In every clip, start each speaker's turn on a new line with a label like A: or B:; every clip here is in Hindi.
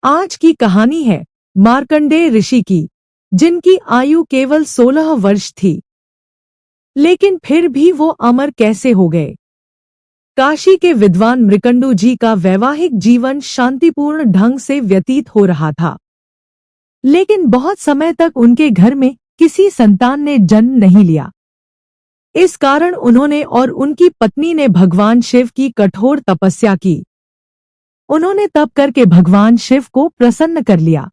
A: आज की कहानी है मार्कंडेय ऋषि की, जिनकी आयु केवल 16 वर्ष थी, लेकिन फिर भी वो अमर कैसे हो गए। काशी के विद्वान मृकंडू जी का वैवाहिक जीवन शांतिपूर्ण ढंग से व्यतीत हो रहा था, लेकिन बहुत समय तक उनके घर में किसी संतान ने जन्म नहीं लिया। इस कारण उन्होंने और उनकी पत्नी ने भगवान शिव की कठोर तपस्या की। उन्होंने तप करके भगवान शिव को प्रसन्न कर लिया।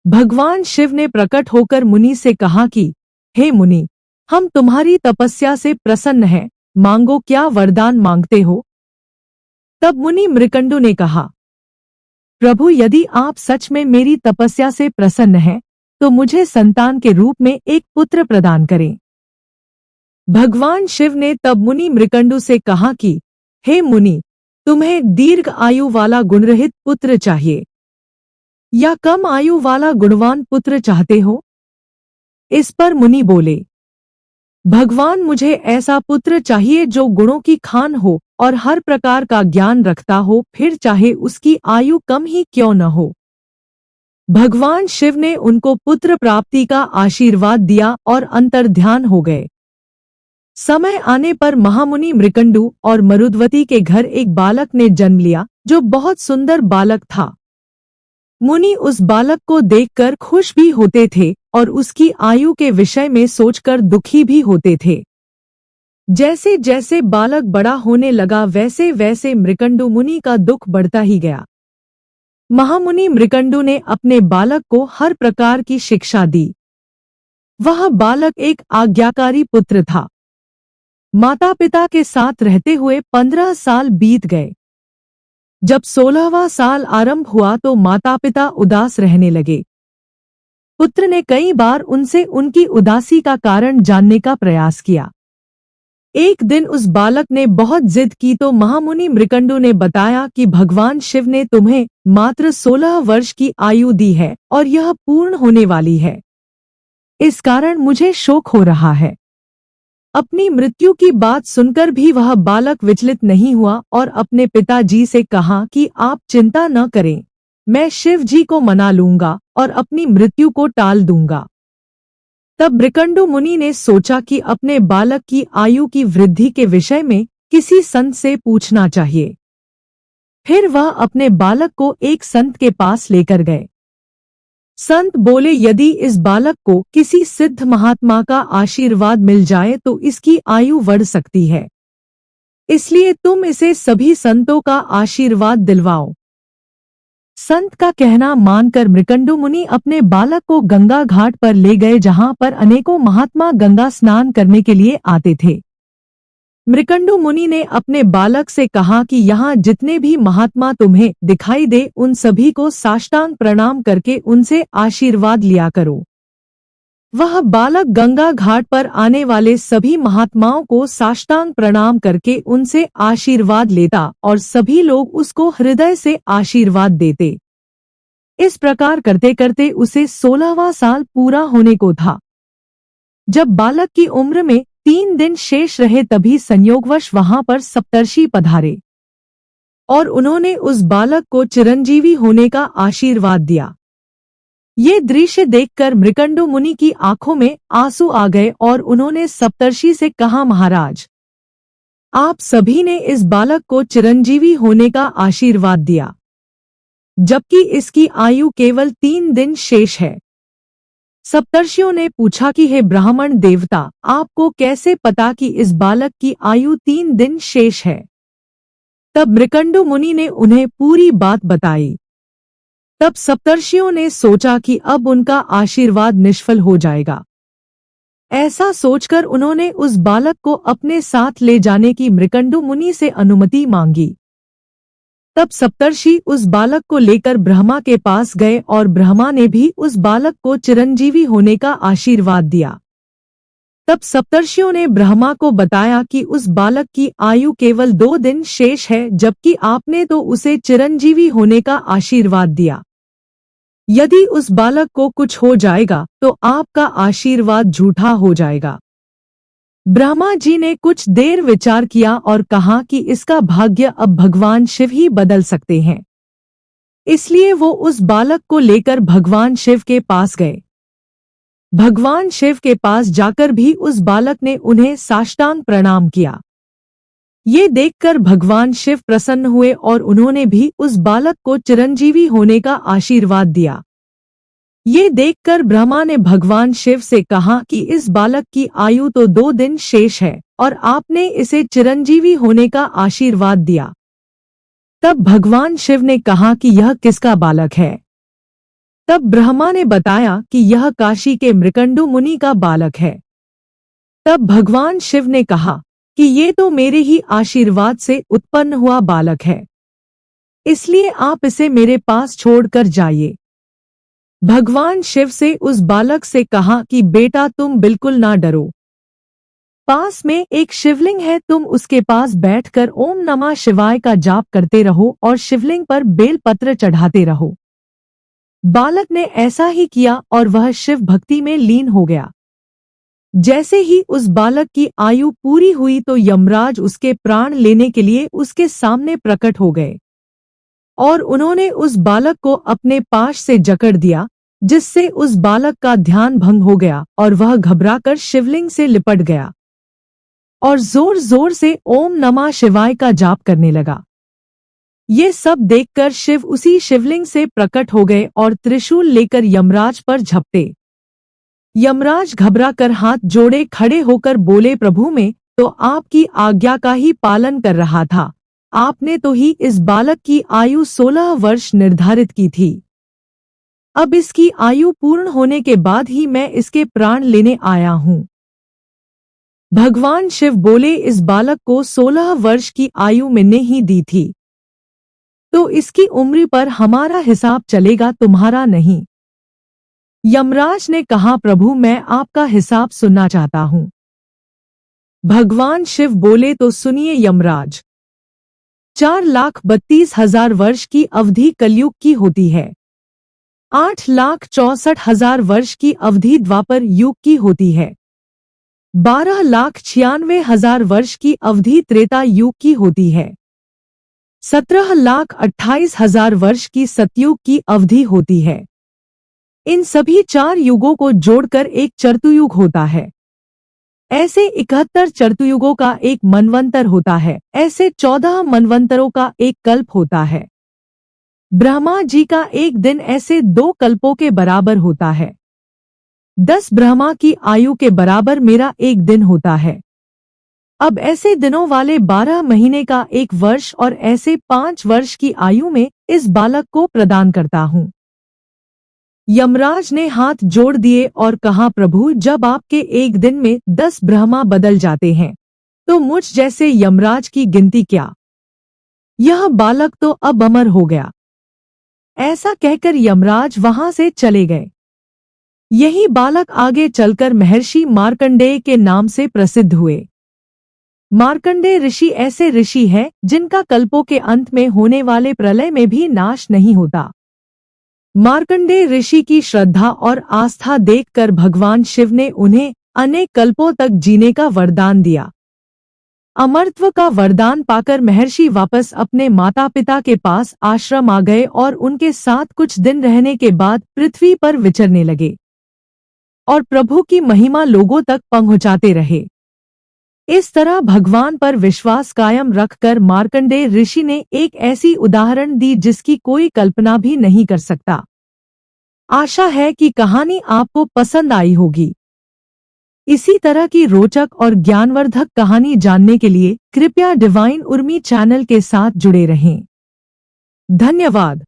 A: भगवान शिव ने प्रकट होकर मुनि से कहा कि हे मुनि, हम तुम्हारी तपस्या से प्रसन्न हैं, मांगो, क्या वरदान मांगते हो। तब मुनि मृकंडू ने कहा, प्रभु, यदि आप सच में मेरी तपस्या से प्रसन्न हैं, तो मुझे संतान के रूप में एक पुत्र प्रदान करें। भगवान शिव ने तब मुनि मृकंडू से कहा कि हे मुनि, तुम्हें दीर्घ आयु वाला गुणरहित पुत्र चाहिए या कम आयु वाला गुणवान पुत्र चाहते हो। इस पर मुनि बोले, भगवान, मुझे ऐसा पुत्र चाहिए जो गुणों की खान हो और हर प्रकार का ज्ञान रखता हो, फिर चाहे उसकी आयु कम ही क्यों न हो। भगवान शिव ने उनको पुत्र प्राप्ति का आशीर्वाद दिया और अंतर्ध्यान हो गए। समय आने पर महामुनि मृकंडू और मरुद्वती के घर एक बालक ने जन्म लिया, जो बहुत सुंदर बालक था। मुनि उस बालक को देखकर खुश भी होते थे और उसकी आयु के विषय में सोचकर दुखी भी होते थे। जैसे जैसे बालक बड़ा होने लगा, वैसे वैसे मृकंडू मुनि का दुख बढ़ता ही गया। महामुनि मृकंडू ने अपने बालक को हर प्रकार की शिक्षा दी। वह बालक एक आज्ञाकारी पुत्र था। माता पिता के साथ रहते हुए 15 साल बीत गए। जब 16वां साल आरंभ हुआ तो माता पिता उदास रहने लगे। पुत्र ने कई बार उनसे उनकी उदासी का कारण जानने का प्रयास किया। एक दिन उस बालक ने बहुत जिद की तो महामुनि मृकंडू ने बताया कि भगवान शिव ने तुम्हें मात्र 16 वर्ष की आयु दी है और यह पूर्ण होने वाली है। इस कारण मुझे शोक हो रहा है। अपनी मृत्यु की बात सुनकर भी वह बालक विचलित नहीं हुआ और अपने पिताजी से कहा कि आप चिंता न करें, मैं शिव जी को मना लूंगा और अपनी मृत्यु को टाल दूंगा। तब मृकंडू मुनि ने सोचा कि अपने बालक की आयु की वृद्धि के विषय में किसी संत से पूछना चाहिए। फिर वह अपने बालक को एक संत के पास लेकर गए। संत बोले, यदि इस बालक को किसी सिद्ध महात्मा का आशीर्वाद मिल जाए तो इसकी आयु बढ़ सकती है, इसलिए तुम इसे सभी संतों का आशीर्वाद दिलवाओ। संत का कहना मानकर मृकंडू मुनि अपने बालक को गंगा घाट पर ले गए, जहां पर अनेकों महात्मा गंगा स्नान करने के लिए आते थे। मृकंडू मुनि ने अपने बालक से कहा कि यहाँ जितने भी महात्मा तुम्हें दिखाई दे, उन सभी को साष्टांग प्रणाम करके उनसे आशीर्वाद लिया करो। वह बालक गंगा घाट पर आने वाले सभी महात्माओं को साष्टांग प्रणाम करके उनसे आशीर्वाद लेता और सभी लोग उसको हृदय से आशीर्वाद देते। इस प्रकार करते करते उसे 16वां साल पूरा होने को था। जब बालक की उम्र में 3 दिन शेष रहे, तभी संयोगवश वहां पर सप्तर्षि पधारे और उन्होंने उस बालक को चिरंजीवी होने का आशीर्वाद दिया। ये दृश्य देखकर मृकंडू मुनि की आंखों में आंसू आ गए और उन्होंने सप्तर्षि से कहा, महाराज, आप सभी ने इस बालक को चिरंजीवी होने का आशीर्वाद दिया, जबकि इसकी आयु केवल 3 दिन शेष है। सप्तर्षियों ने पूछा कि हे ब्राह्मण देवता, आपको कैसे पता कि इस बालक की आयु 3 दिन शेष है। तब मृकंडू मुनि ने उन्हें पूरी बात बताई। तब सप्तर्षियों ने सोचा कि अब उनका आशीर्वाद निष्फल हो जाएगा। ऐसा सोचकर उन्होंने उस बालक को अपने साथ ले जाने की मृकंडू मुनि से अनुमति मांगी। तब सप्तर्षि उस बालक को लेकर ब्रह्मा के पास गए और ब्रह्मा ने भी उस बालक को चिरंजीवी होने का आशीर्वाद दिया। तब सप्तर्षियों ने ब्रह्मा को बताया कि उस बालक की आयु केवल 2 दिन शेष है, जबकि आपने तो उसे चिरंजीवी होने का आशीर्वाद दिया। यदि उस बालक को कुछ हो जाएगा तो आपका आशीर्वाद झूठा हो जाएगा। ब्रह्मा जी ने कुछ देर विचार किया और कहा कि इसका भाग्य अब भगवान शिव ही बदल सकते हैं। इसलिए वो उस बालक को लेकर भगवान शिव के पास गए। भगवान शिव के पास जाकर भी उस बालक ने उन्हें साष्टांग प्रणाम किया। ये देखकर भगवान शिव प्रसन्न हुए और उन्होंने भी उस बालक को चिरंजीवी होने का आशीर्वाद दिया। ये देखकर ब्रह्मा ने भगवान शिव से कहा कि इस बालक की आयु तो 2 दिन शेष है और आपने इसे चिरंजीवी होने का आशीर्वाद दिया। तब भगवान शिव ने कहा कि यह किसका बालक है? तब ब्रह्मा ने बताया कि यह काशी के मृकंडु मुनि का बालक है। तब भगवान शिव ने कहा कि ये तो मेरे ही आशीर्वाद से उत्पन्न हुआ बालक है, इसलिए आप इसे मेरे पास छोड़कर जाइए। भगवान शिव से उस बालक से कहा कि बेटा तुम बिल्कुल ना डरो, पास में एक शिवलिंग है, तुम उसके पास बैठकर ओम नमः शिवाय का जाप करते रहो और शिवलिंग पर बेलपत्र चढ़ाते रहो। बालक ने ऐसा ही किया और वह शिव भक्ति में लीन हो गया। जैसे ही उस बालक की आयु पूरी हुई तो यमराज उसके प्राण लेने के लिए उसके सामने प्रकट हो गए और उन्होंने उस बालक को अपने पाश से जकड़ दिया, जिससे उस बालक का ध्यान भंग हो गया और वह घबराकर शिवलिंग से लिपट गया और जोर जोर से ओम नमः शिवाय का जाप करने लगा। ये सब देखकर शिव उसी शिवलिंग से प्रकट हो गए और त्रिशूल लेकर यमराज पर झपटे। यमराज घबराकर हाथ जोड़े खड़े होकर बोले, प्रभु मैं तो आपकी आज्ञा का ही पालन कर रहा था, आपने तो ही इस बालक की आयु 16 वर्ष निर्धारित की थी। अब इसकी आयु पूर्ण होने के बाद ही मैं इसके प्राण लेने आया हूँ। भगवान शिव बोले, इस बालक को 16 वर्ष की आयु मैंने ही दी थी, तो इसकी उम्र पर हमारा हिसाब चलेगा, तुम्हारा नहीं। यमराज ने कहा, प्रभु मैं आपका हिसाब सुनना चाहता हूँ। भगवान शिव बोले, तो सुनिए यमराज, 4,32,000 वर्ष की अवधि कलयुग की होती है, 8,64,000 वर्ष की अवधि द्वापर युग की होती है, 12,96,000 वर्ष की अवधि त्रेता युग की होती है, 17,28,000 वर्ष की सतयुग की अवधि होती है। इन सभी 4 युगों को जोड़कर एक चतुर्युग होता है। ऐसे 71 चतुर्युगों का एक मनवंतर होता है, ऐसे 14 मनवंतरों का एक कल्प होता है। ब्रह्मा जी का एक दिन ऐसे 2 कल्पों के बराबर होता है। 10 ब्रह्मा की आयु के बराबर मेरा एक दिन होता है। अब ऐसे दिनों वाले 12 महीने का एक वर्ष और ऐसे 5 वर्ष की आयु में इस बालक को प्रदान करता हूँ। यमराज ने हाथ जोड़ दिए और कहा, प्रभु जब आपके एक दिन में 10 ब्रह्मा बदल जाते हैं तो मुझ जैसे यमराज की गिनती क्या। यह बालक तो अब अमर हो गया। ऐसा कहकर यमराज वहां से चले गए। यही बालक आगे चलकर महर्षि मार्कंडेय के नाम से प्रसिद्ध हुए। मार्कंडेय ऋषि ऐसे ऋषि हैं जिनका कल्पों के अंत में होने वाले प्रलय में भी नाश नहीं होता। मार्कंडेय ऋषि की श्रद्धा और आस्था देखकर भगवान शिव ने उन्हें अनेक कल्पों तक जीने का वरदान दिया। अमरत्व का वरदान पाकर महर्षि वापस अपने माता पिता के पास आश्रम आ गए और उनके साथ कुछ दिन रहने के बाद पृथ्वी पर विचरने लगे और प्रभु की महिमा लोगों तक पहुंचाते रहे। इस तरह भगवान पर विश्वास कायम रखकर मार्कंडेय ऋषि ने एक ऐसी उदाहरण दी जिसकी कोई कल्पना भी नहीं कर सकता। आशा है कि कहानी आपको पसंद आई होगी। इसी तरह की रोचक और ज्ञानवर्धक कहानी जानने के लिए कृपया डिवाइन उर्मी चैनल के साथ जुड़े रहें। धन्यवाद।